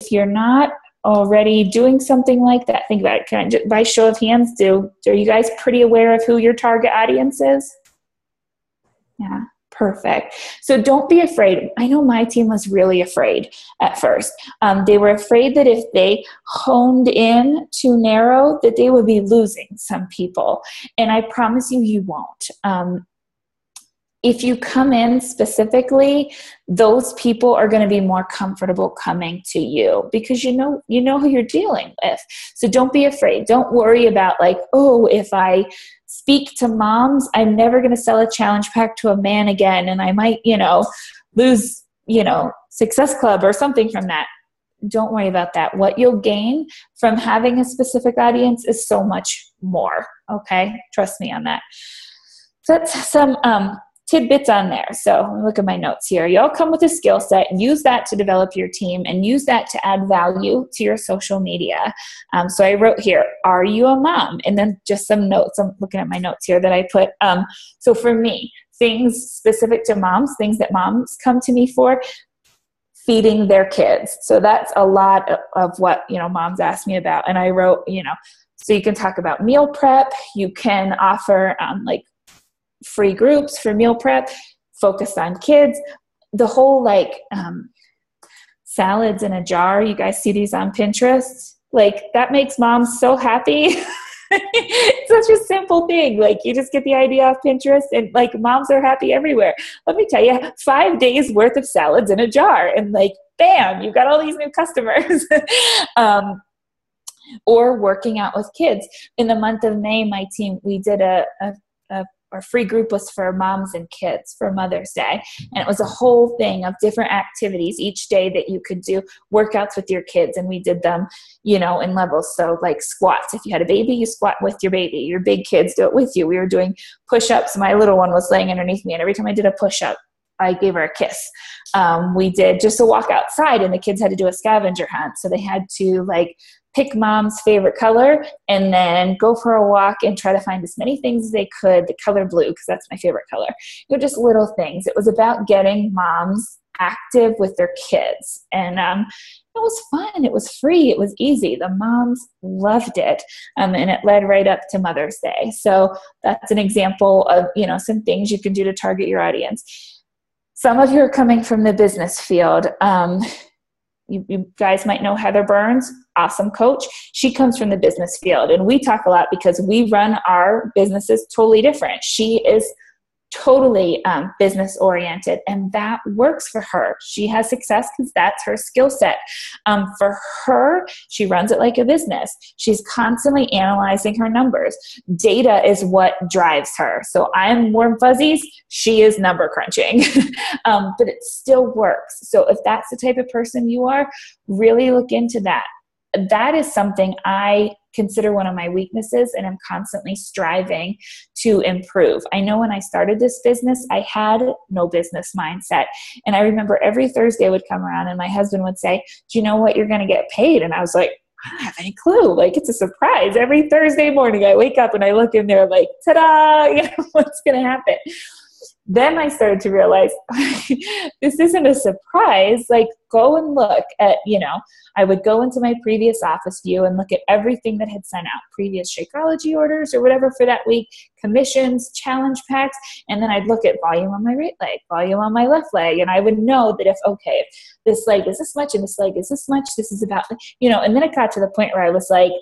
If you're not already doing something like that, think about it. Can I just, by show of hands, are you guys pretty aware of who your target audience is? Yeah, perfect. So don't be afraid. I know my team was really afraid at first. They were afraid that if they honed in too narrow, that they would be losing some people. And I promise you, you won't. If you come in specifically, those people are going to be more comfortable coming to you because you know who you're dealing with. So don't be afraid. Don't worry about like, oh, if I speak to moms, I'm never going to sell a challenge pack to a man again, and I might, lose, Success Club or something from that. Don't worry about that. What you'll gain from having a specific audience is so much more. Okay, trust me on that. So that's some tidbits on there. So look at my notes here. You all come with a skill set. Use that to develop your team and use that to add value to your social media. So I wrote here, are you a mom? And then just some notes. I'm looking at my notes here that I put. So for me, things specific to moms, things that moms come to me for, feeding their kids. So that's a lot of what, moms ask me about. And I wrote, so you can talk about meal prep. You can offer free groups for meal prep, focused on kids, the whole salads in a jar. You guys see these on Pinterest? That makes moms so happy. It's such a simple thing. You just get the idea off Pinterest and moms are happy everywhere. Let me tell you, 5 days worth of salads in a jar and bam, you've got all these new customers. Or working out with kids. In the month of May, my team, we did our free group was for moms and kids for Mother's Day. And it was a whole thing of different activities each day that you could do workouts with your kids. And we did them, in levels. So squats. If you had a baby, you squat with your baby. Your big kids do it with you. We were doing push-ups. My little one was laying underneath me. And every time I did a push-up, I gave her a kiss. We did just a walk outside and the kids had to do a scavenger hunt. So they had to pick mom's favorite color and then go for a walk and try to find as many things as they could, the color blue, because that's my favorite color. Just little things. It was about getting moms active with their kids. And it was fun. It was free. It was easy. The moms loved it. And it led right up to Mother's Day. So that's an example of, some things you can do to target your audience. Some of you are coming from the business field. You guys might know Heather Burns, awesome coach. She comes from the business field, and we talk a lot because we run our businesses totally different. She is totally business oriented, and that works for her. She has success because that's her skill set. For her, she runs it like a business. She's constantly analyzing her numbers. Data is what drives her. So I'm warm fuzzies. She is number crunching, but it still works. So if that's the type of person you are, really look into that. That is something I consider one of my weaknesses, and I'm constantly striving to improve. I know when I started this business, I had no business mindset. And I remember every Thursday would come around and my husband would say, do you know what you're going to get paid? And I was like, I don't have any clue. It's a surprise. Every Thursday morning I wake up and I look in there ta-da, what's going to happen? Then I started to realize this isn't a surprise. Go and look at, I would go into my previous office view and look at everything that had sent out, previous Shakeology orders or whatever for that week, commissions, challenge packs, and then I'd look at volume on my right leg, volume on my left leg, and I would know that if this leg is this much and this leg is this much, this is about, and then it got to the point where I was like,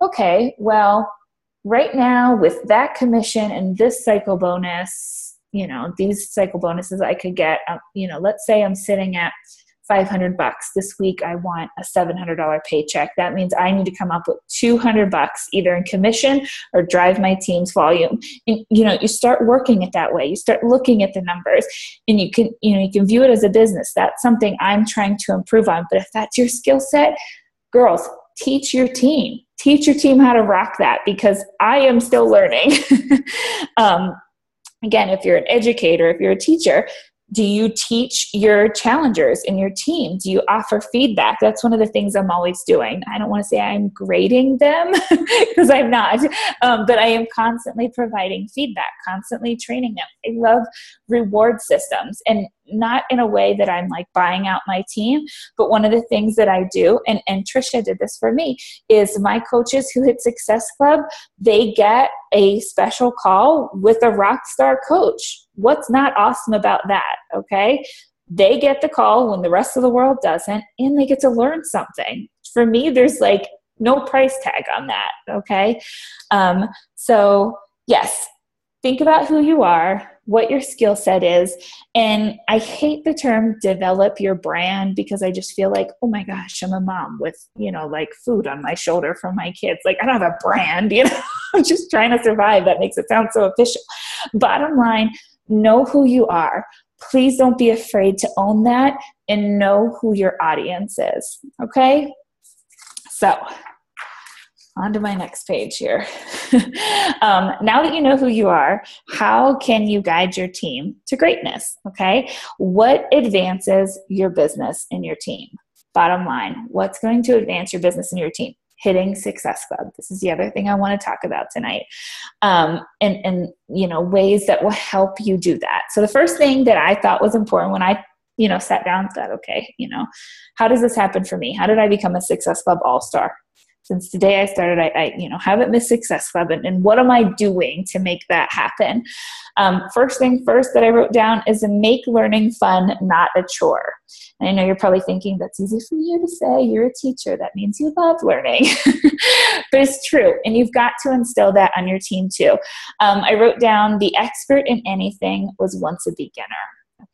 okay, well, right now with that commission and this cycle bonus, these cycle bonuses I could get, let's say I'm sitting at $500 this week. I want a $700 paycheck. That means I need to come up with $200 either in commission or drive my team's volume. And, you start working it that way. You start looking at the numbers and you can view it as a business. That's something I'm trying to improve on. But if that's your skill set, girls, teach your team how to rock that, because I am still learning. Again, if you're an educator, if you're a teacher, do you teach your challengers in your team? Do you offer feedback? That's one of the things I'm always doing. I don't want to say I'm grading them because I'm not, but I am constantly providing feedback, constantly training them. I love reward systems. And, not in a way that I'm like buying out my team, but one of the things that I do, and Trisha did this for me, is my coaches who hit Success Club, they get a special call with a rock star coach. What's not awesome about that? Okay. They get the call when the rest of the world doesn't, and they get to learn something. For me, there's like no price tag on that. Okay. So yes, think about who you are, what your skill set is. And I hate the term develop your brand, because I just feel like, oh my gosh, I'm a mom with, like food on my shoulder from my kids. Like, I don't have a brand, I'm just trying to survive. That makes it sound so official. Bottom line, know who you are. Please don't be afraid to own that and know who your audience is. Okay. So on to my next page here. Now that you know who you are, how can you guide your team to greatness? Okay. What advances your business and your team? Bottom line, what's going to advance your business and your team? Hitting Success Club. This is the other thing I want to talk about tonight. And ways that will help you do that. So the first thing that I thought was important when I sat down and thought, okay, how does this happen for me? How did I become a Success Club all-star? Since the day I started, I haven't missed Success Club. And what am I doing to make that happen? First thing first that I wrote down is to make learning fun, not a chore. And I know you're probably thinking, that's easy for you to say. You're a teacher. That means you love learning. But it's true. And you've got to instill that on your team too. I wrote down, the expert in anything was once a beginner.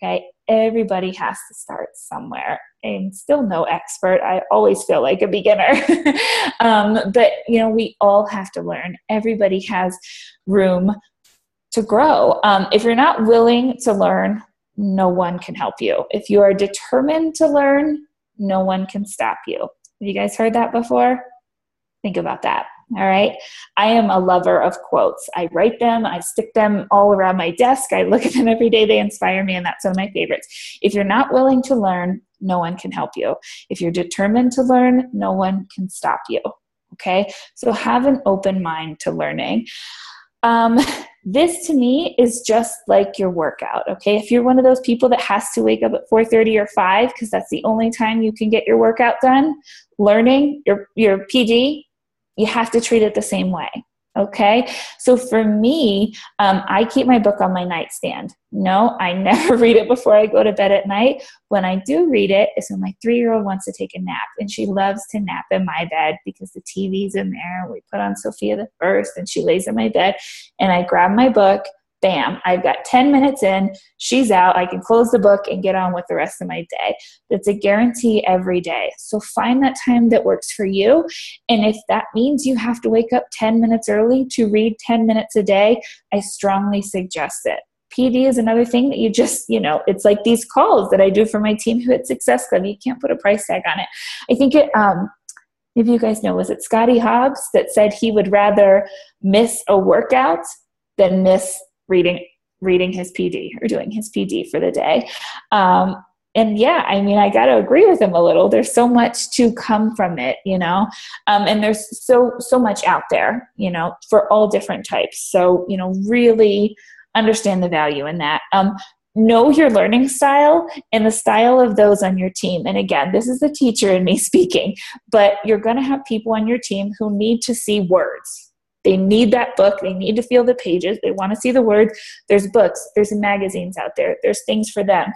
Okay, everybody has to start somewhere. I'm still no expert. I always feel like a beginner. But, we all have to learn. Everybody has room to grow. If you're not willing to learn, no one can help you. If you are determined to learn, no one can stop you. Have you guys heard that before? Think about that. All right. I am a lover of quotes. I write them. I stick them all around my desk. I look at them every day. They inspire me, and that's one of my favorites. If you're not willing to learn, no one can help you. If you're determined to learn, no one can stop you. Okay. So have an open mind to learning. This to me is just like your workout. Okay. If you're one of those people that has to wake up at 4:30 or 5, because that's the only time you can get your workout done, learning your PD, you have to treat it the same way. Okay. So for me, I keep my book on my nightstand. No, I never read it before I go to bed at night. When I do read it, is when my 3-year-old wants to take a nap, and she loves to nap in my bed because the TV's in there. We put on Sophia the First, and she lays in my bed, and I grab my book. Bam, I've got 10 minutes in, she's out, I can close the book and get on with the rest of my day. That's a guarantee every day. So find that time that works for you. And if that means you have to wake up 10 minutes early to read 10 minutes a day, I strongly suggest it. PD is another thing that you just, it's like these calls that I do for my team who hit Success Club. You can't put a price tag on it. I think if you guys know, was it Scotty Hobbs that said he would rather miss a workout than miss reading his PD or doing his PD for the day. And yeah, I got to agree with him a little. There's so much to come from it, and there's so much out there, for all different types. So, really understand the value in that. Know your learning style and the style of those on your team. And again, this is the teacher in me speaking, but you're going to have people on your team who need to see words. They need that book. They need to feel the pages. They want to see the words. There's books. There's magazines out there. There's things for them.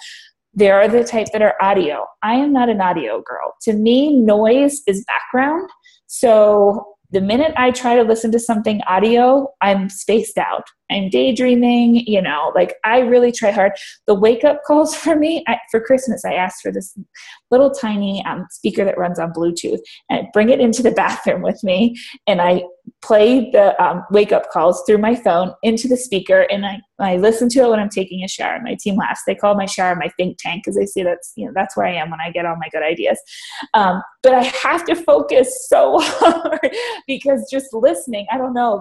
There are the type that are audio. I am not an audio girl. To me, noise is background. So the minute I try to listen to something audio, I'm spaced out. I'm daydreaming, I really try hard. The wake-up calls for me, for Christmas, I asked for this little tiny speaker that runs on Bluetooth, and I bring it into the bathroom with me, and I play the wake-up calls through my phone into the speaker, and I listen to it when I'm taking a shower. My team laughs. They call my shower my think tank, because they say that's where I am when I get all my good ideas. But I have to focus so hard, because just listening, I don't know,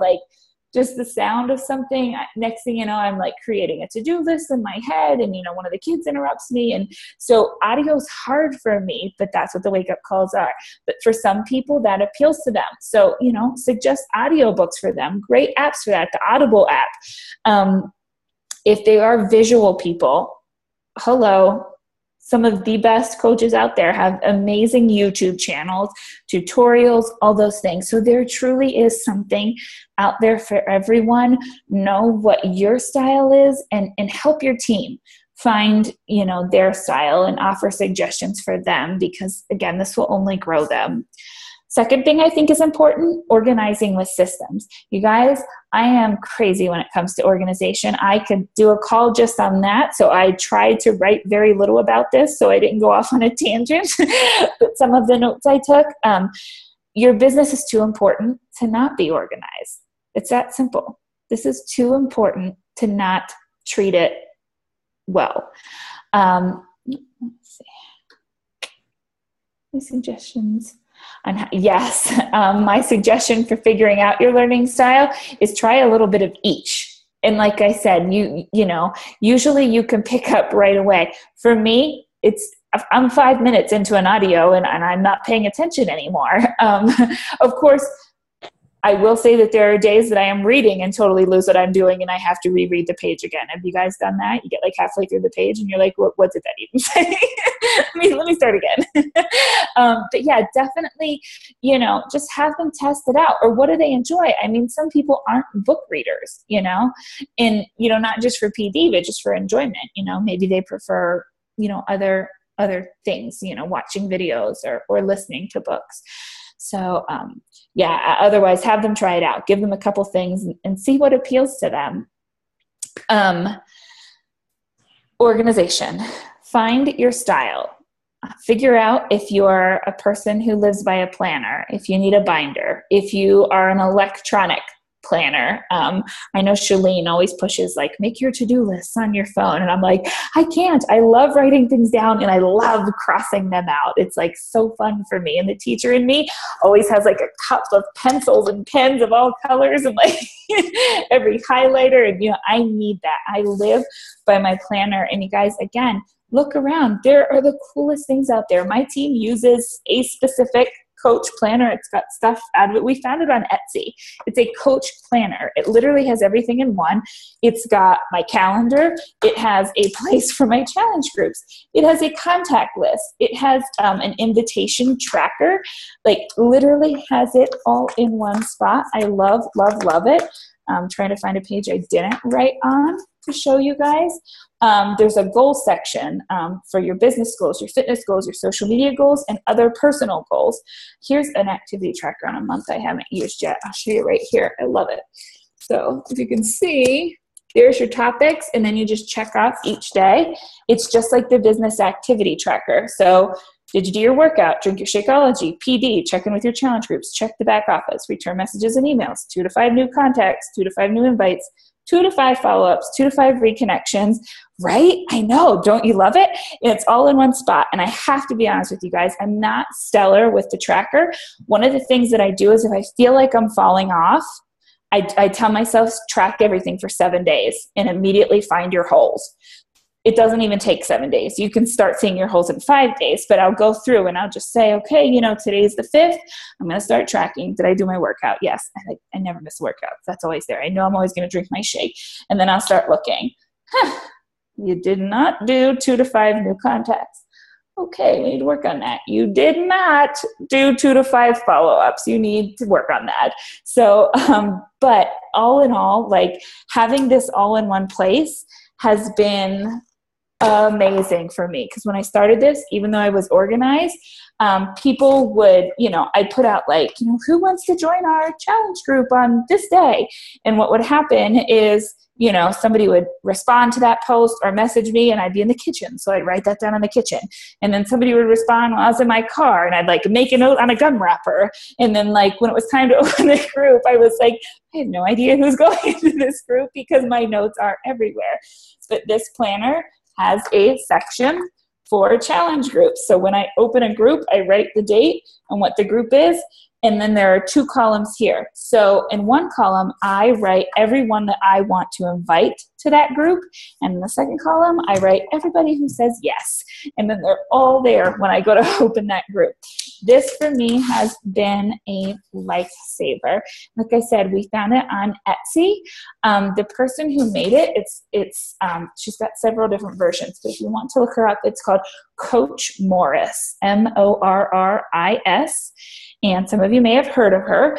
just the sound of something, next thing you know, I'm creating a to-do list in my head, and one of the kids interrupts me. And so audio is hard for me, but that's what the wake-up calls are. But for some people, that appeals to them. So, suggest audiobooks for them. Great apps for that, the Audible app. If they are visual people, hello, some of the best coaches out there have amazing YouTube channels, tutorials, all those things. So there truly is something out there for everyone. Know what your style is and help your team find, their style and offer suggestions for them, because again, this will only grow them. Second thing I think is important, organizing with systems. You guys, I am crazy when it comes to organization. I could do a call just on that. So I tried to write very little about this so I didn't go off on a tangent. But some of the notes I took, your business is too important to not be organized. It's that simple. This is too important to not treat it well. Let's see. Any suggestions? Yes, my suggestion for figuring out your learning style is try a little bit of each. And like I said, usually you can pick up right away. For me, I'm 5 minutes into an audio and I'm not paying attention anymore. Of course, I will say that there are days that I am reading and totally lose what I'm doing and I have to reread the page again. Have you guys done that? You get like halfway through the page and you're like, what did that even say? Let me start again. But yeah, definitely, just have them test it out. Or what do they enjoy? I mean, some people aren't book readers, and, not just for PD, but just for enjoyment. Maybe they prefer, other things, watching videos or listening to books. So, otherwise have them try it out. Give them a couple things and see what appeals to them. Organization. Find your style. Figure out if you're a person who lives by a planner, if you need a binder, if you are an electronic planner. I know Shalene always pushes like, make your to-do lists on your phone. And I'm like, I can't. I love writing things down and I love crossing them out. It's like so fun for me. And the teacher in me always has like a cup of pencils and pens of all colors and like every highlighter. And, I need that. I live by my planner. And you guys, again, look around. There are the coolest things out there. My team uses a specific coach planner. It's got stuff out of it. We found it on Etsy. It's a coach planner. It literally has everything in one. It's got my calendar. It has a place for my challenge groups. It has a contact list. It has an invitation tracker. Like literally has it all in one spot. I love, love, love it. I'm trying to find a page I didn't write on to show you guys. There's a goal section for your business goals, your fitness goals, your social media goals, and other personal goals. Here's an activity tracker on a month I haven't used yet. I'll show you right here. I love it. So if you can see, there's your topics, and then you just check off each day. It's just like the business activity tracker. So did you do your workout? Drink your Shakeology, PD, check in with your challenge groups, check the back office, return messages and emails, 2 to 5 new contacts, 2 to 5 new invites, 2 to 5 follow-ups, 2 to 5 reconnections, right? I know, don't you love it? And it's all in one spot. And I have to be honest with you guys, I'm not stellar with the tracker. One of the things that I do is if I feel like I'm falling off, I tell myself, track everything for 7 days and immediately find your holes. It doesn't even take 7 days. You can start seeing your holes in 5 days, but I'll go through and I'll just say, okay, today's the 5th. I'm going to start tracking. Did I do my workout? Yes. I never miss workouts. That's always there. I know I'm always going to drink my shake. And then I'll start looking. You did not do 2 to 5 new contacts. Okay, we need to work on that. You did not do 2 to 5 follow-ups. You need to work on that. So, but all in all, like having this all in one place has been amazing for me, because when I started this, even though I was organized, people would, I'd put out like, who wants to join our challenge group on this day? And what would happen is, somebody would respond to that post or message me and I'd be in the kitchen. So I'd write that down in the kitchen. And then somebody would respond while I was in my car and I'd like make a note on a gum wrapper. And then like when it was time to open the group, I was like, I have no idea who's going into this group because my notes are everywhere. But this planner has a section for challenge groups. So when I open a group, I write the date and what the group is. And then there are 2 columns here. So in one column, I write everyone that I want to invite to that group. And in the second column, I write everybody who says yes. And then they're all there when I go to open that group. this for me has been a lifesaver. Like I said, we found it on Etsy. The person who made it, she's got several different versions, but if you want to look her up, it's called Coach Morris, Morris. And some of you may have heard of her.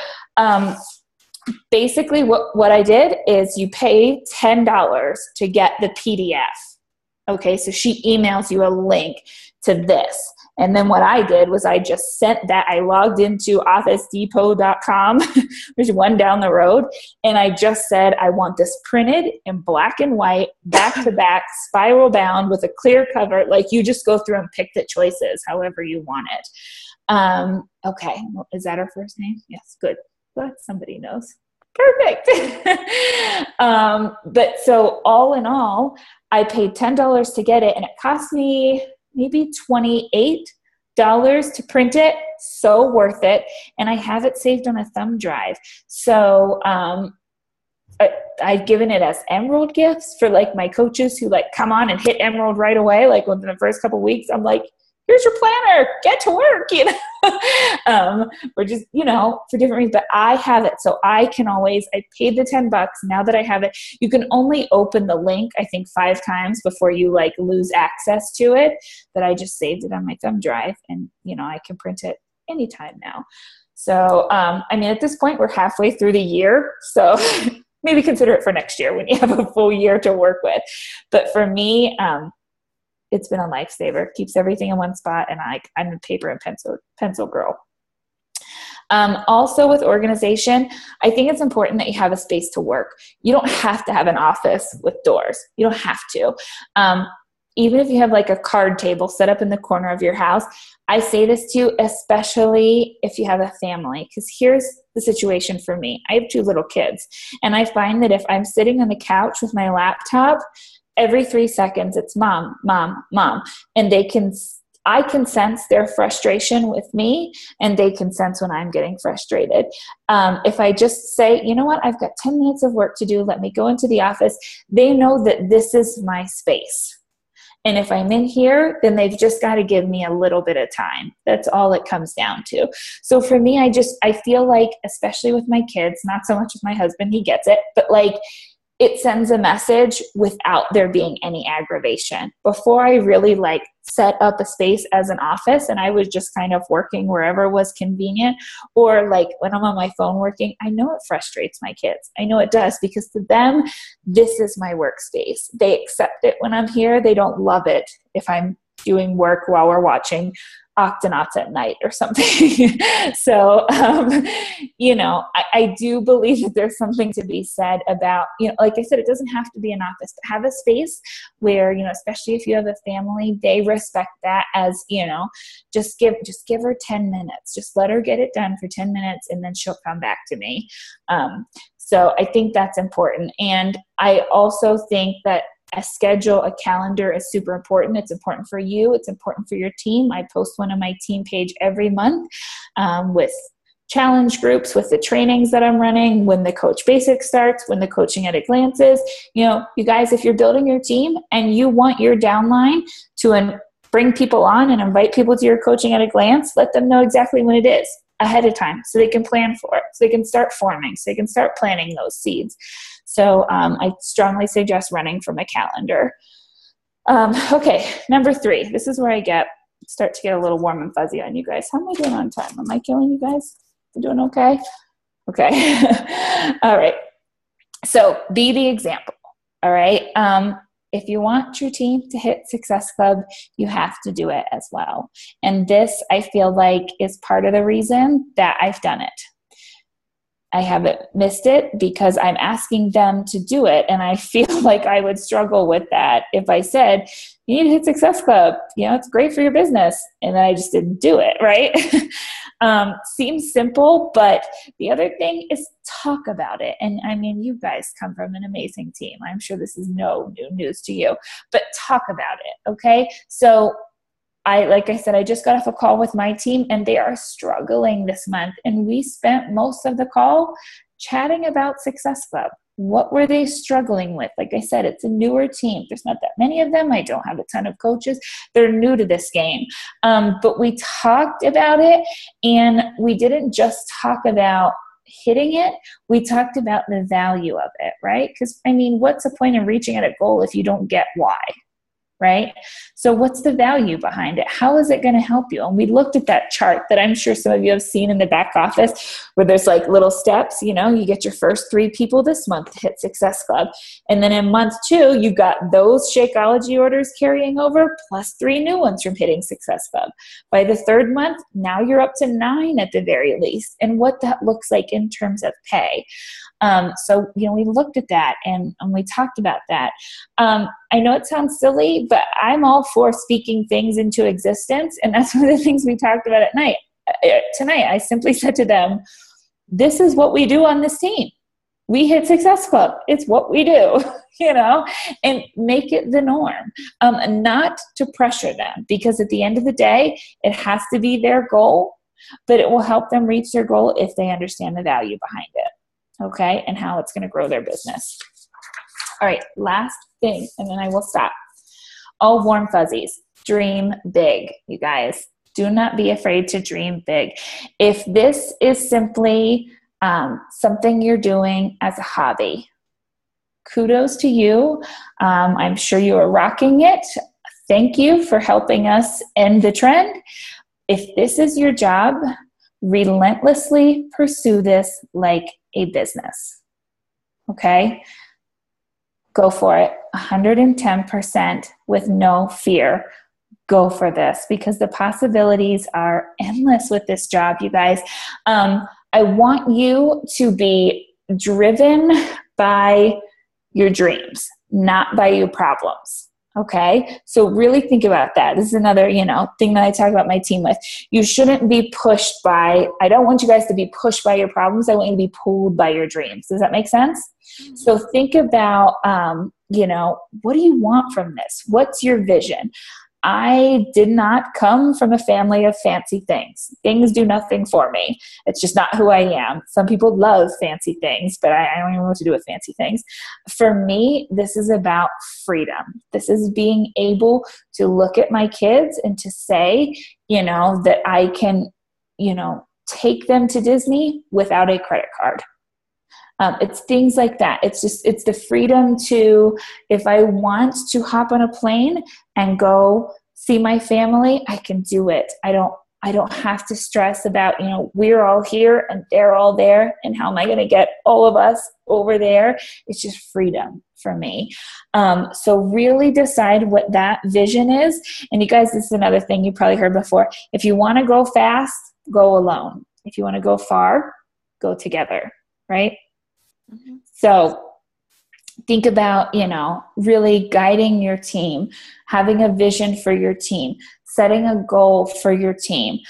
Basically what I did is you pay $10 to get the PDF. Okay, so she emails you a link to this. And then what I did was I just sent that. I logged into OfficeDepot.com, there's one down the road, and I just said, I want this printed in black and white, back to back, spiral bound with a clear cover. Like, you just go through and pick the choices however you want it. Okay, is that her first name? Yes, good. But somebody knows. Perfect. But so all in all, I paid $10 to get it, and it cost me maybe $28 to print it. So worth it. And I have it saved on a thumb drive. So I've given it as Emerald gifts for like my coaches who like come on and hit Emerald right away. Like within the first couple of weeks, I'm like, here's your planner, get to work, you know, or just, you know, for different reasons, but I have it. So I paid the $10. Now that I have it, you can only open the link, I think 5 times before you like lose access to it, but I just saved it on my thumb drive and, you know, I can print it anytime now. So, I mean, at this point we're halfway through the year. So maybe consider it for next year when you have a full year to work with. But for me, it's been a lifesaver. Keeps everything in one spot, and I'm a paper and pencil girl. Also with organization, I think it's important that you have a space to work. You don't have to have an office with doors. You don't have to. Even if you have like a card table set up in the corner of your house, I say this to you, especially if you have a family, because here's the situation for me. I have 2 little kids, and I find that if I'm sitting on the couch with my laptop, every 3 seconds, it's mom, mom, mom. And I can sense their frustration with me, and they can sense when I'm getting frustrated. If I just say, you know what, I've got 10 minutes of work to do, let me go into the office, they know that this is my space. And if I'm in here, then they've just got to give me a little bit of time. That's all it comes down to. So for me, I feel like, especially with my kids, not so much with my husband, he gets it, but like, it sends a message without there being any aggravation. Before I really like set up a space as an office and I was just kind of working wherever was convenient, or like when I'm on my phone working, I know it frustrates my kids. I know it does, because to them, this is my workspace. They accept it when I'm here. They don't love it if I'm doing work while we're watching Octonauts at night or something. So, you know, I do believe that there's something to be said about, you know, like I said, it doesn't have to be an office, but have a space where, you know, especially if you have a family, they respect that as, you know, just give her 10 minutes, just let her get it done for 10 minutes and then she'll come back to me. So I think that's important. And I also think that a schedule, a calendar is super important. It's important for you. It's important for your team. I post one on my team page every month with challenge groups, with the trainings that I'm running, when the Coach Basics starts, when the Coaching at a Glance is. You know, you guys, if you're building your team and you want your downline to bring people on and invite people to your Coaching at a Glance, let them know exactly when it is ahead of time so they can plan for it, so they can start forming, so they can start planting those seeds. So I strongly suggest running from a calendar. Okay, number 3. This is where I start to get a little warm and fuzzy on you guys. How am I doing on time? Am I killing you guys? You doing okay? Okay. All right. So be the example. All right. If you want your team to hit Success Club, you have to do it as well. And this, I feel like, is part of the reason that I've done it. I haven't missed it because I'm asking them to do it. And I feel like I would struggle with that if I said, you need to hit Success Club. You know, it's great for your business. And then I just didn't do it, right? Seems simple, but the other thing is talk about it. And I mean, you guys come from an amazing team. I'm sure this is no new news to you, but talk about it. Okay. So like I said, I just got off a call with my team and they are struggling this month. And we spent most of the call chatting about Success Club. What were they struggling with? Like I said, it's a newer team. There's not that many of them. I don't have a ton of coaches. They're new to this game. But we talked about it, and we didn't just talk about hitting it. We talked about the value of it, right? Because, I mean, what's the point of reaching at a goal if you don't get why? Right? So what's the value behind it? How is it going to help you? And we looked at that chart that I'm sure some of you have seen in the back office, where there's like little steps. You know, you get your first 3 people this month to hit Success Club. And then in month 2, you've got those Shakeology orders carrying over plus 3 new ones from hitting Success Club. By the 3rd month, now you're up to 9 at the very least, and what that looks like in terms of pay. So, you know, we looked at that and we talked about that. I know it sounds silly, but I'm all for speaking things into existence. And that's one of the things we talked about tonight. I simply said to them, this is what we do on this team. We hit Success Club. It's what we do, you know, and make it the norm, not to pressure them, because at the end of the day, it has to be their goal, but it will help them reach their goal if they understand the value behind it. Okay, and how it's going to grow their business. All right, last thing, and then I will stop. All warm fuzzies. Dream big, you guys. Do not be afraid to dream big. If this is simply something you're doing as a hobby, kudos to you. I'm sure you are rocking it. Thank you for helping us end the trend. If this is your job, relentlessly pursue this like a business. Okay? Go for it. 110% with no fear. Go for this, because the possibilities are endless with this job, you guys. I want you to be driven by your dreams, not by your problems. Okay, so really think about that. This is another, thing that I talk about my team with. You shouldn't be pushed by, I don't want you guys to be pushed by your problems. I want you to be pulled by your dreams. Does that make sense? Mm-hmm. So think about, what do you want from this? What's your vision? I did not come from a family of fancy things. Things do nothing for me. It's just not who I am. Some people love fancy things, but I don't even know what to do with fancy things. For me, this is about freedom. This is being able to look at my kids and to say, that I can, take them to Disney without a credit card. It's things like that. It's the freedom to, if I want to hop on a plane and go see my family, I can do it. I don't have to stress about, we're all here and they're all there, and how am I going to get all of us over there? It's just freedom for me. So really decide what that vision is. And you guys, this is another thing you probably heard before. If you want to go fast, go alone. If you want to go far, go together, right? Mm-hmm. So think about, really guiding your team, having a vision for your team, setting a goal for your team.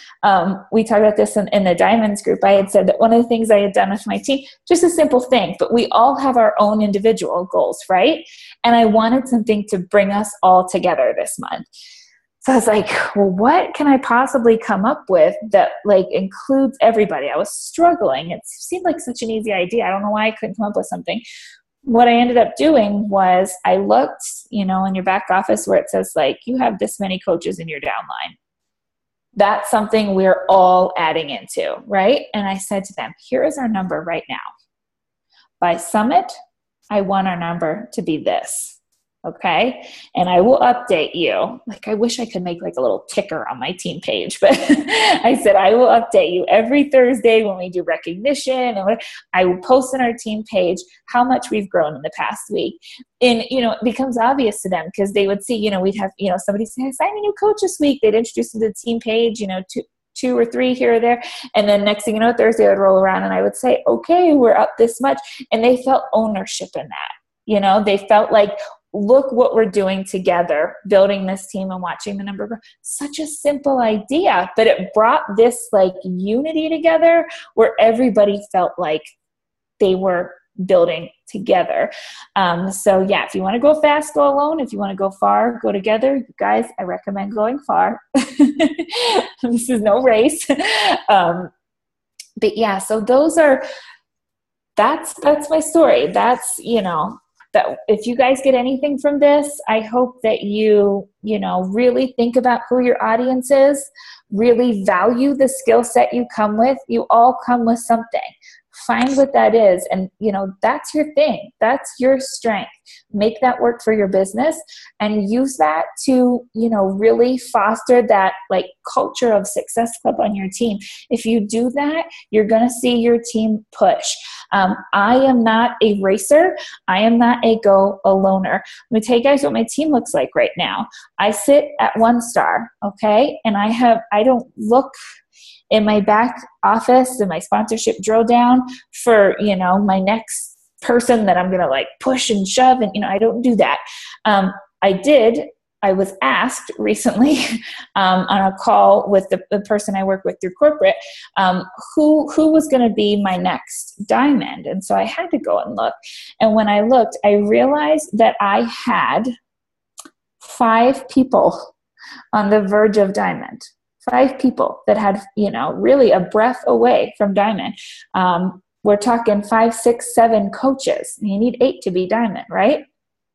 We talked about this in the Diamonds group. I had said that one of the things I had done with my team, just a simple thing, but we all have our own individual goals, right? And I wanted something to bring us all together this month. So I was like, well, what can I possibly come up with that includes everybody? I was struggling. It seemed like such an easy idea. I don't know why I couldn't come up with something. What I ended up doing was I looked, in your back office where it says you have this many coaches in your downline. That's something we're all adding into, right? And I said to them, here is our number right now. By Summit, I want our number to be this. Okay. And I will update you. I wish I could make a little ticker on my team page, but I said, I will update you every Thursday when we do recognition. And I will post on our team page how much we've grown in the past week. And, it becomes obvious to them because they would see, we'd have, somebody say, I signed a new coach this week. They'd introduce them to the team page, two or three here or there. And then next thing you know, Thursday I would roll around and I would say, okay, we're up this much. And they felt ownership in that. They felt like, look what we're doing together, building this team and watching the number grow. Such a simple idea, but it brought this unity together where everybody felt like they were building together. So yeah, if you want to go fast, go alone. If you want to go far, go together. You guys, I recommend going far. This is no race. But yeah, so those are that's my story. That's, you know, that if you guys get anything from this, I hope that you know, really think about who your audience is, really value the skill set you come with. You all come with something. Find what that is. And, you know, that's your thing. That's your strength. Make that work for your business and use that to, you know, really foster that like culture of Success Club on your team. If you do that, you're going to see your team push. I am not a racer. I am not a go aloner. Let me tell you guys what my team looks like right now. I sit at 1 star. Okay. And I don't look in my back office in my sponsorship drill down for, you know, my next person that I'm going to like push and shove. And, you know, I don't do that. I was asked recently on a call with the person I work with through corporate, who was going to be my next diamond. And so I had to go and look. And when I looked, I realized that I had 5 people on the verge of diamond. 5 people that had, you know, really a breath away from diamond. We're talking 5, 6, 7 coaches. You need 8 to be diamond, right?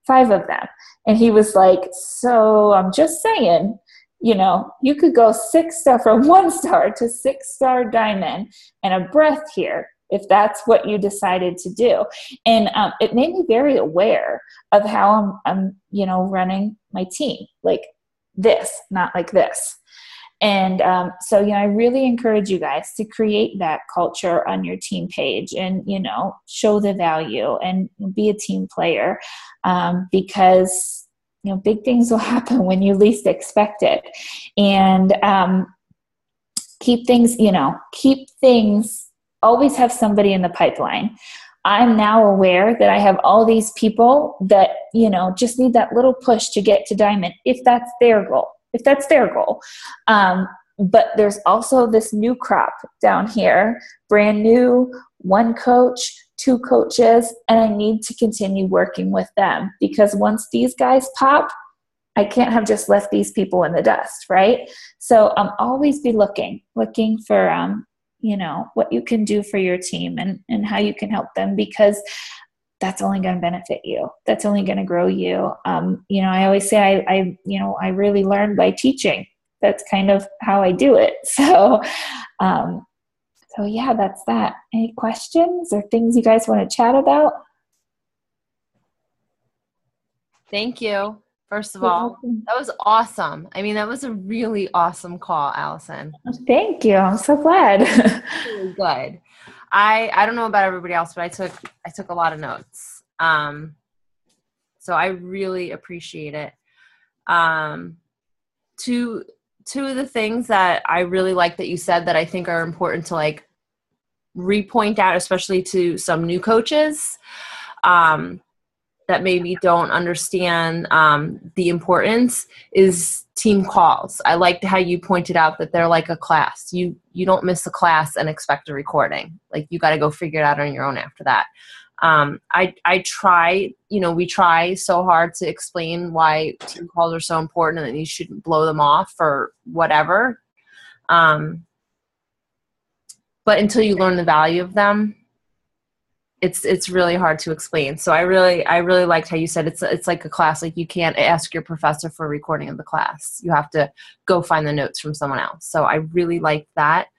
5 of them. And he was like, so I'm just saying, you know, you could go 6-star from 1 star to 6-star diamond and a breath here if that's what you decided to do. And it made me very aware of how I'm, you know, running my team like this, not like this. And so, you know, I really encourage you guys to create that culture on your team page and, you know, show the value and be a team player because, you know, big things will happen when you least expect it. And keep things, always have somebody in the pipeline. I'm now aware that I have all these people that, you know, just need that little push to get to diamond if that's their goal. But there's also this new crop down here, brand new, 1 coach, 2 coaches, and I need to continue working with them because once these guys pop, I can't have just left these people in the dust, right? So always be looking for, you know, what you can do for your team and how you can help them because that's only going to benefit you. That's only going to grow you. You know, I always say I really learn by teaching. That's kind of how I do it. So yeah, that's that. Any questions or things you guys want to chat about? Thank you. First of all, that was awesome. I mean, that was a really awesome call, Allyson. Thank you. I'm so glad. Really good. I don't know about everybody else, but I took a lot of notes. So I really appreciate it. Two of the things that I really like that you said that I think are important to like repoint out, especially to some new coaches, that maybe don't understand the importance is team calls. I liked how you pointed out that they're like a class. You don't miss a class and expect a recording. Like you got to go figure it out on your own after that. I try, you know, we try so hard to explain why team calls are so important and that you shouldn't blow them off or whatever. But until you learn the value of them, it's really hard to explain. So I really liked how you said it's like a class. Like you can't ask your professor for a recording of the class. You have to go find the notes from someone else. So I really liked that.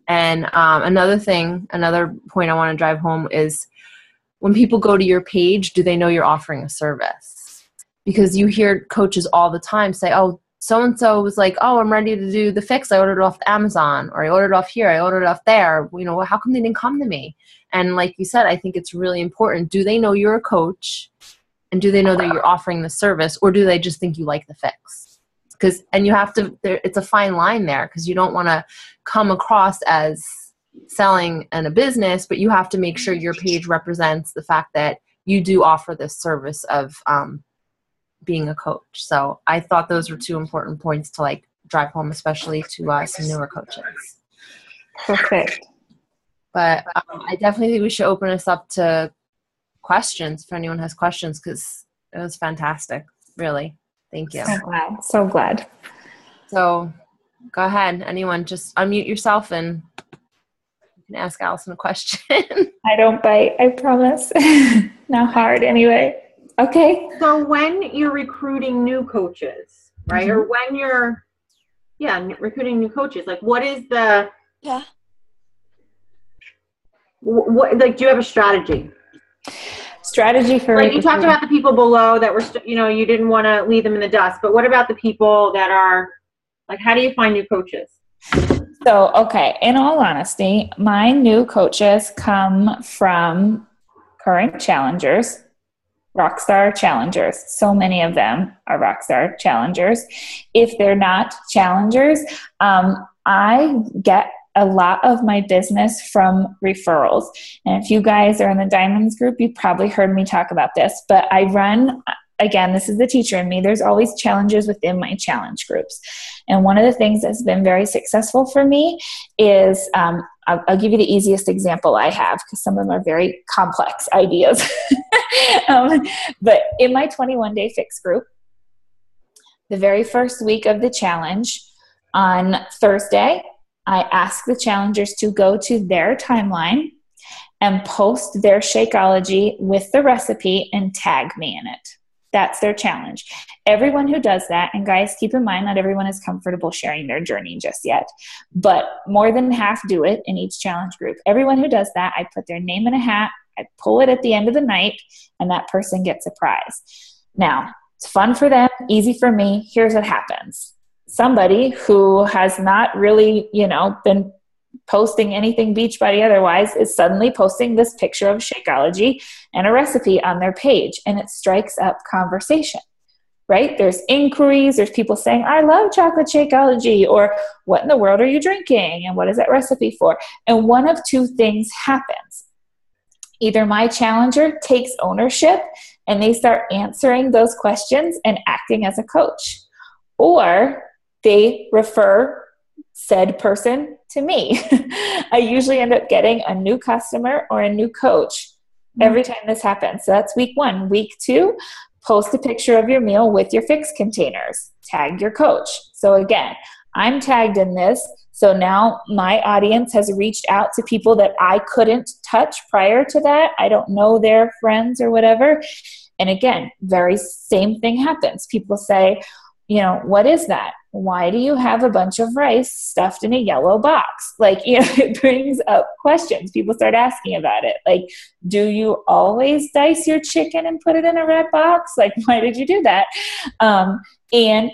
And another point I want to drive home is when people go to your page, do they know you're offering a service? Because you hear coaches all the time say, oh, so-and-so was like, oh, I'm ready to do the fix. I ordered it off Amazon, or I ordered it off here. I ordered it off there. You know, how come they didn't come to me? And like you said, I think it's really important. Do they know you're a coach? And do they know that you're offering the service? Or do they just think you like the fix? And you have to, it's a fine line there because you don't want to come across as selling in a business, but you have to make sure your page represents the fact that you do offer this service of being a coach. So I thought those were 2 important points to like drive home, especially to some newer coaches. Perfect. But I definitely think we should open us up to questions if anyone has questions because it was fantastic. Really. Thank you. So glad. So go ahead. Anyone, just unmute yourself and can ask Allyson a question. I don't bite, I promise. Not hard anyway. Okay. So when you're recruiting new coaches, right? Mm-hmm. Or when you're, recruiting new coaches, like what is the, what, like, do you have a strategy? Strategy for like you talked about the people below that were, you didn't want to leave them in the dust, but what about the people that are like, how do you find new coaches? So, okay, in all honesty, my new coaches come from current challengers, rockstar challengers. So many of them are rockstar challengers. If they're not challengers, I get a lot of my business from referrals. And if you guys are in the Diamonds group, you probably heard me talk about this, but I run, again, this is the teacher in me. There's always challenges within my challenge groups. And one of the things that's been very successful for me is, I'll give you the easiest example I have because some of them are very complex ideas. But in my 21-day fix group, the very first week of the challenge on Thursday, I ask the challengers to go to their timeline and post their Shakeology with the recipe and tag me in it. That's their challenge. Everyone who does that, and guys, keep in mind, not everyone is comfortable sharing their journey just yet, but more than half do it in each challenge group. Everyone who does that, I put their name in a hat, I pull it at the end of the night, and that person gets a prize. Now, it's fun for them, easy for me. Here's what happens. Somebody who has not really, been posting anything Beachbody otherwise is suddenly posting this picture of Shakeology and a recipe on their page, and it strikes up conversation, right? There's inquiries, there's people saying, I love chocolate Shakeology, or what in the world are you drinking? And what is that recipe for? And one of two things happens. Either my challenger takes ownership and they start answering those questions and acting as a coach, or they refer said person to me. I usually end up getting a new customer or a new coach every time this happens. So that's week 1. Week 2, post a picture of your meal with your fix containers. Tag your coach. So again, I'm tagged in this. So now my audience has reached out to people that I couldn't touch prior to that. I don't know their friends or whatever. And again, very same thing happens. People say, what is that? Why do you have a bunch of rice stuffed in a yellow box? It brings up questions. People start asking about it. Like, do you always dice your chicken and put it in a red box? Like, why did you do that? And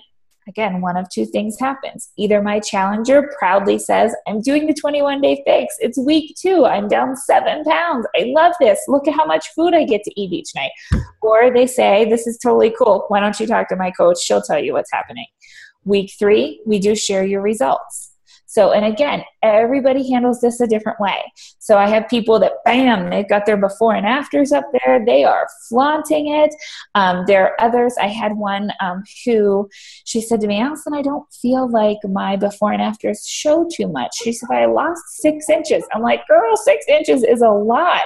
again, one of two things happens. Either my challenger proudly says, I'm doing the 21-day fix. It's week 2. I'm down 7 pounds. I love this. Look at how much food I get to eat each night. Or they say, this is totally cool. Why don't you talk to my coach? She'll tell you what's happening. Week 3, we do share your results. So, and again, everybody handles this a different way. So I have people that, bam, they've got their before and afters up there. They are flaunting it. There are others. I had one who, she said to me, Allyson, I don't feel like my before and afters show too much. She said, I lost 6 inches. I'm like, girl, 6 inches is a lot.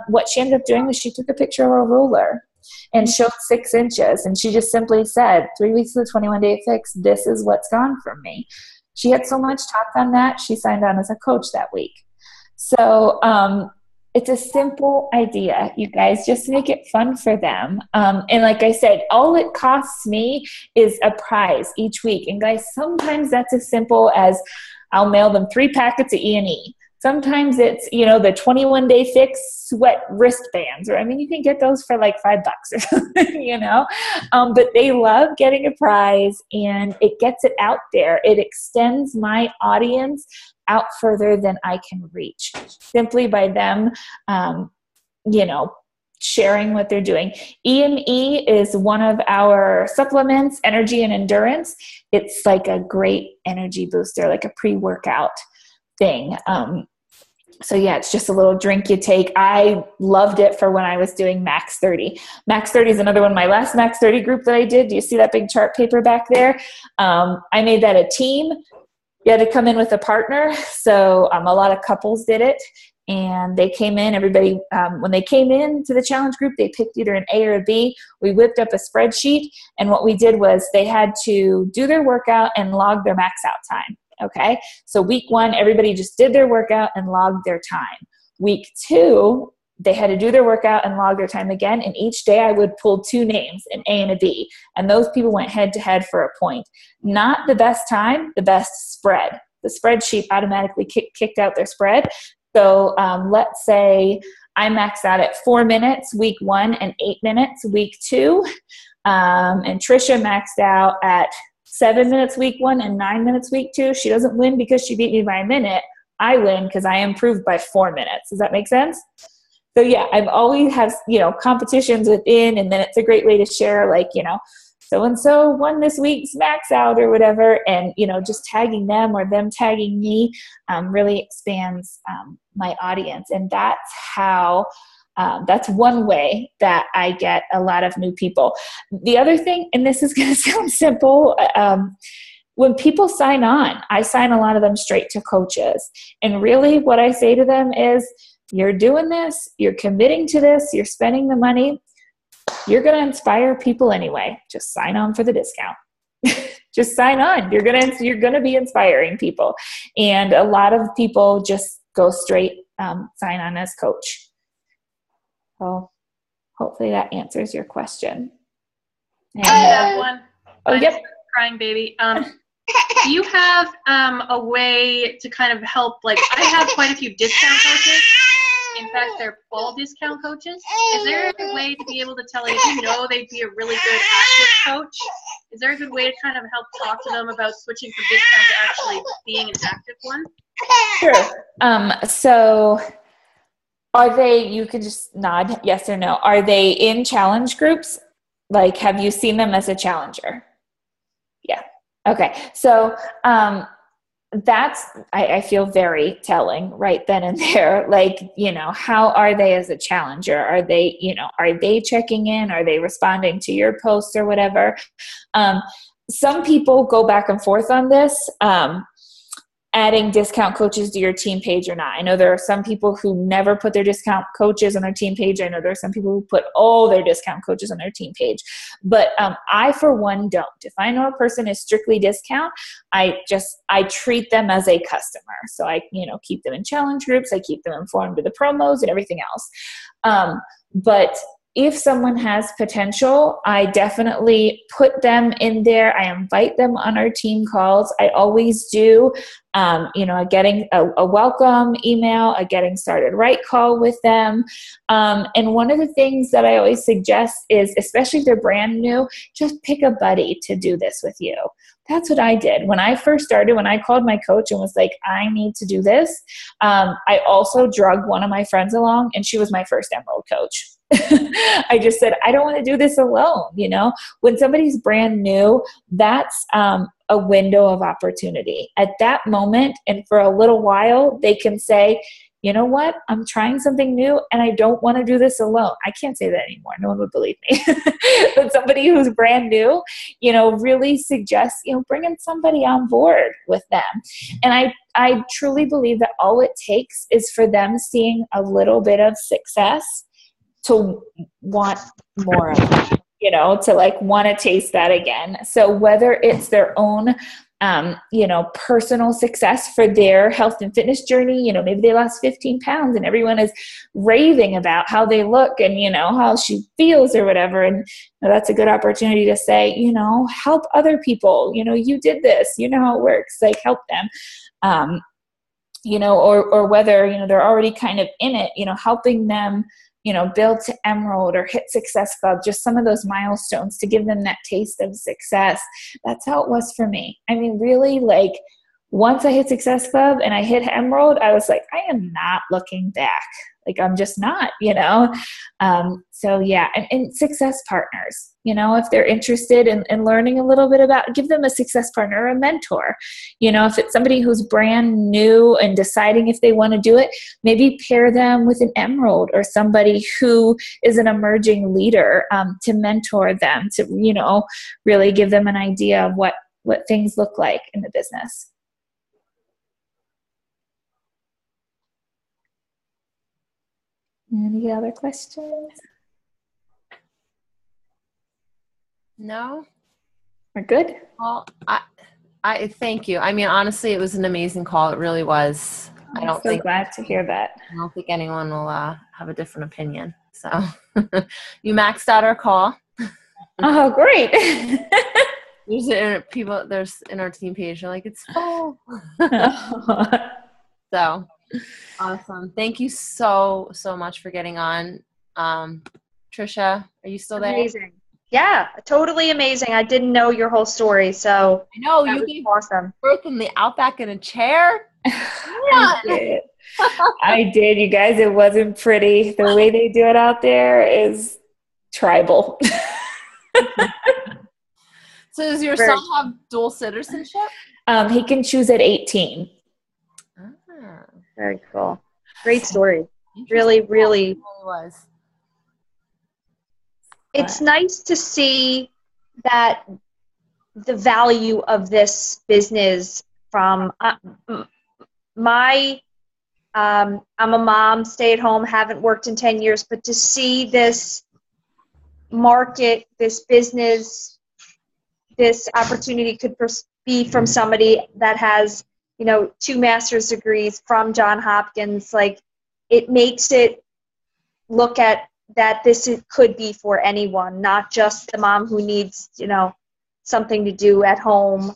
What she ended up doing was she took a picture of a ruler and showed 6 inches. And she just simply said, 3 weeks of the 21-day fix, this is what's gone from me. She had so much talk on that, she signed on as a coach that week. So it's a simple idea, you guys, just to make it fun for them. And like I said, all it costs me is a prize each week. And guys, sometimes that's as simple as I'll mail them 3 packets of E&E. Sometimes it's, the 21-day fix sweat wristbands, or you can get those for like $5 or something, but they love getting a prize, and it gets it out there. It extends my audience out further than I can reach simply by them, sharing what they're doing. E&E is one of our supplements, energy and endurance. It's like a great energy booster, like a pre-workout thing. So yeah, it's just a little drink you take. I loved it for when I was doing Max 30. Max 30 is another one. My last Max 30 group that I did, do you see that big chart paper back there? I made that a team. You had to come in with a partner. So a lot of couples did it. And they came in, everybody, when they came in to the challenge group, they picked either an A or a B. We whipped up a spreadsheet. And what we did was they had to do their workout and log their max out time. Okay. So week 1, everybody just did their workout and logged their time. Week 2, they had to do their workout and log their time again. And each day I would pull 2 names, an A and a B. And those people went head to head for a point. Not the best time, the best spread. The spreadsheet automatically kicked out their spread. So let's say I maxed out at 4 minutes week 1 and 8 minutes week 2. And Trisha maxed out at 7 minutes week 1 and 9 minutes week 2. She doesn't win because she beat me by a minute. I win because I improved by 4 minutes. Does that make sense? So yeah, I've always have, competitions within, and then it's a great way to share, like, so-and-so won this week's max out or whatever. And, just tagging them or them tagging me really expands my audience. And that's how, that's one way that I get a lot of new people. The other thing, and this is going to sound simple, when people sign on, I sign a lot of them straight to coaches. And really what I say to them is, you're doing this, you're committing to this, you're spending the money, you're going to inspire people anyway. Just sign on for the discount. Just sign on. You're going to be inspiring people. And a lot of people just go straight, sign on as coach. So hopefully that answers your question. And, I have one. Oh, yep. Crying baby. Do you have a way to kind of help, like, I have quite a few discount coaches. In fact, they're all discount coaches. Is there a way to be able to tell, like, if they'd be a really good active coach, is there a good way to kind of help talk to them about switching from discount to actually being an active one? Sure. So are they, you could just nod yes or no. Are they in challenge groups? Like, have you seen them as a challenger? Yeah. Okay. So, that's, I feel very telling right then and there. Like, how are they as a challenger? Are they checking in? Are they responding to your posts or whatever? Some people go back and forth on this, adding discount coaches to your team page or not. I know there are some people who never put their discount coaches on their team page. I know there are some people who put all their discount coaches on their team page. But I, for one, don't. If I know a person is strictly discount, I treat them as a customer. So I, keep them in challenge groups. I keep them informed of the promos and everything else. But if someone has potential, I definitely put them in there. I invite them on our team calls. I always do, getting a welcome email, a getting started right call with them. And one of the things that I always suggest is, especially if they're brand new, just pick a buddy to do this with you. That's what I did. When I first started, when I called my coach and was like, I need to do this, I also drugged one of my friends along, and she was my first Emerald coach. I just said, I don't want to do this alone. When somebody's brand new, that's a window of opportunity. At that moment, and for a little while, they can say, you know what, I'm trying something new and I don't want to do this alone. I can't say that anymore. No one would believe me. But somebody who's brand new, really suggests, bringing somebody on board with them. And I truly believe that all it takes is for them seeing a little bit of success to want more of it, to like want to taste that again. So whether it's their own, personal success for their health and fitness journey, maybe they lost 15 pounds and everyone is raving about how they look and, how she feels or whatever. And that's a good opportunity to say, help other people, you did this, how it works, like help them. Or whether, they're already kind of in it, helping them, build to Emerald or hit Success Club, just some of those milestones to give them that taste of success. That's how it was for me. I mean, really, like, once I hit Success Club and I hit Emerald, I was like, I am not looking back. Like, I'm just not, So yeah, and success partners, if they're interested in learning a little bit about, give them a success partner or a mentor. If it's somebody who's brand new and deciding if they want to do it, maybe pair them with an Emerald or somebody who is an emerging leader to mentor them, to, really give them an idea of what things look like in the business. Any other questions? No. We're good? Well, I thank you. I mean, honestly, it was an amazing call. It really was. I'm so glad to hear that. I don't think anyone will have a different opinion. So you maxed out our call. Oh, great. There's in our team page, they're like, it's full. So awesome. Thank you so much for getting on. Trisha, are you still there? Amazing. Yeah, totally amazing. I didn't know your whole story, so I know that you was gave awesome. birth in the Outback in a chair. I did. I did, you guys. It wasn't pretty. The way they do it out there is tribal. So does your son have dual citizenship? He can choose at 18. Very cool. Great story. Really, really. It was. It's nice to see that the value of this business from I'm a mom, stay at home, haven't worked in 10 years, but to see this market, this business, this opportunity could be from somebody that has, 2 master's degrees from Johns Hopkins. Like, it makes it look at that could be for anyone, not just the mom who needs, something to do at home,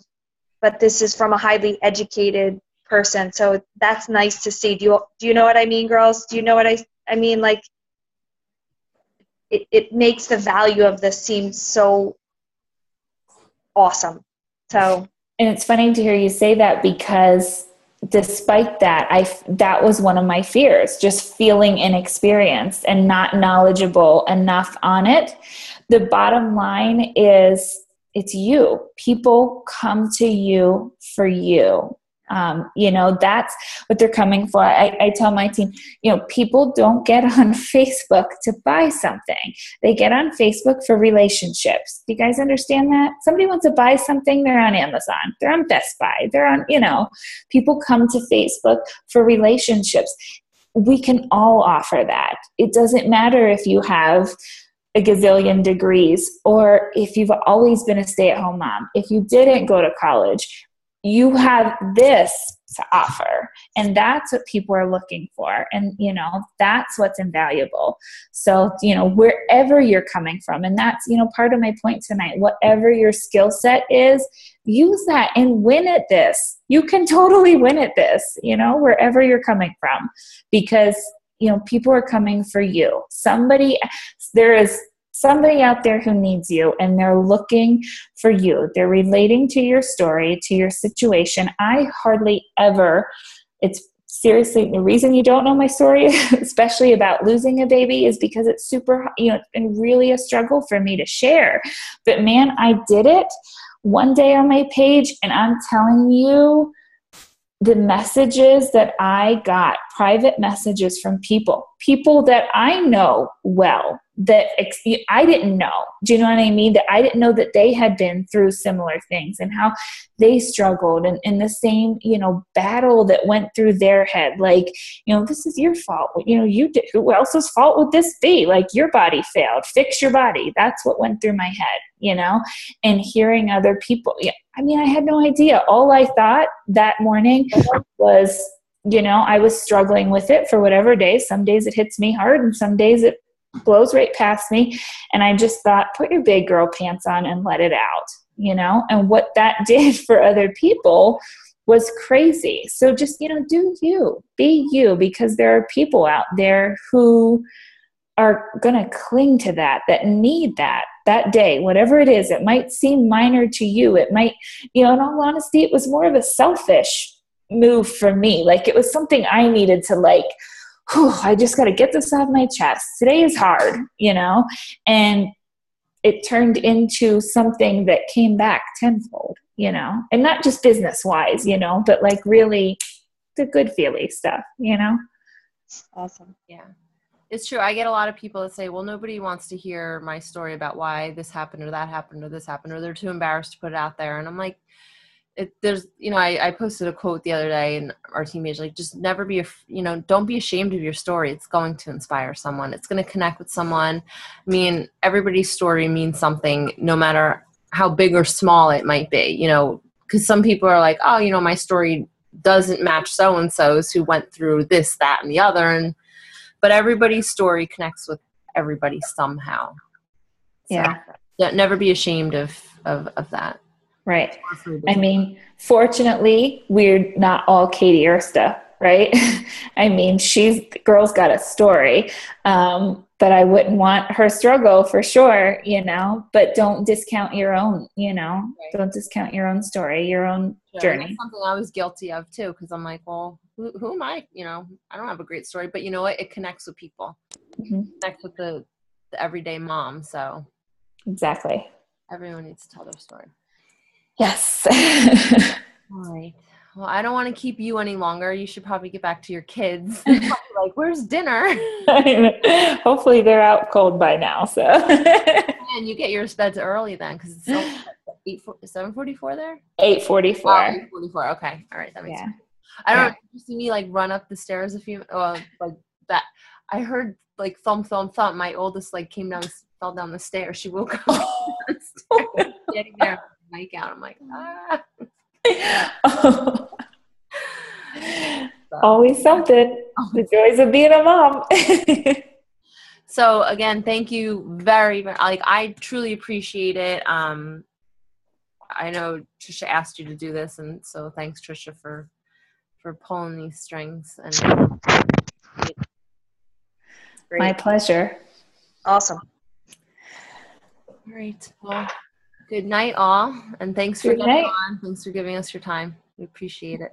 but this is from a highly educated person. So that's nice to see. Do you know what I mean, girls? Do you know what I mean? Like, it makes the value of this seem so awesome. So, and it's funny to hear you say that, because despite that, that was one of my fears, just feeling inexperienced and not knowledgeable enough on it. The bottom line is, it's you. People come to you for you. That's what they're coming for. I tell my team, people don't get on Facebook to buy something. They get on Facebook for relationships. Do you guys understand that? Somebody wants to buy something, they're on Amazon, they're on Best Buy, they're on, people come to Facebook for relationships. We can all offer that. It doesn't matter if you have a gazillion degrees, or if you've always been a stay-at-home mom, if you didn't go to college, you have this to offer. And that's what people are looking for. And, that's what's invaluable. So, wherever you're coming from, and that's, part of my point tonight, whatever your skill set is, use that and win at this. You can totally win at this, wherever you're coming from, because, people are coming for you. There is somebody out there who needs you, and they're looking for you. They're relating to your story, to your situation. I hardly ever, it's seriously, the reason you don't know my story, especially about losing a baby, is because it's super, it's been really a struggle for me to share. But man, I did it one day on my page, and I'm telling you, the messages that I got, private messages from people that I know well, that I didn't know. Do you know what I mean? That I didn't know that they had been through similar things, and how they struggled, and in the same, battle that went through their head. Like, this is your fault. You did. Who else's fault would this be? Like, your body failed. Fix your body. That's what went through my head, and hearing other people. Yeah, I had no idea. All I thought that morning was, I was struggling with it for whatever days. Some days it hits me hard, and some days it blows right past me. And I just thought, put your big girl pants on and let it out, and what that did for other people was crazy. So just, do you, be you, because there are people out there who are going to cling to that need that day, whatever it is. It might seem minor to you. It might, in all honesty, it was more of a selfish move for me. Like, it was something I needed to, like, I just got to get this off my chest. Today is hard, and it turned into something that came back tenfold, and not just business wise, but like really the good feely stuff, Awesome. Yeah. It's true. I get a lot of people that say, well, nobody wants to hear my story about why this happened or that happened or this happened, or they're too embarrassed to put it out there. And I'm like, I posted a quote the other day in our team page, like, just never be, don't be ashamed of your story. It's going to inspire someone. It's going to connect with someone. Everybody's story means something, no matter how big or small it might be, because some people are like, oh, my story doesn't match so-and-so's who went through this, that, and the other. But everybody's story connects with everybody somehow. So, Yeah. never be ashamed of that. Right. I mean, fortunately, we're not all Katie Ersta, right? I mean, girl's got a story, but I wouldn't want her struggle for sure, but don't discount your own, Right. Don't discount your own story, your own journey. That's something I was guilty of too, because I'm like, well, who am I? I don't have a great story, but you know what? It connects with people. Mm-hmm. It connects with the everyday mom. So exactly. Everyone needs to tell their story. Yes. All right. Well, I don't want to keep you any longer. You should probably get back to your kids. Like, where's dinner? Hopefully they're out cold by now. So. And you get your beds early then, because it's 7:44 there. 8:44. Oh, 8:44. Okay. All right. That makes sense. I don't know. Did you see me like run up the stairs like that? I heard like thump, thump, thump. My oldest like fell down the stairs. She woke up. Getting there, mic out. I'm like, ah. Always something. The joys of being a mom. So again, thank you very, very, I truly appreciate it. I know Trisha asked you to do this, and so thanks, Trisha, for pulling these strings. And my pleasure. Awesome. All right. Well, good night, all, and thanks for getting on. Thanks for giving us your time. We appreciate it.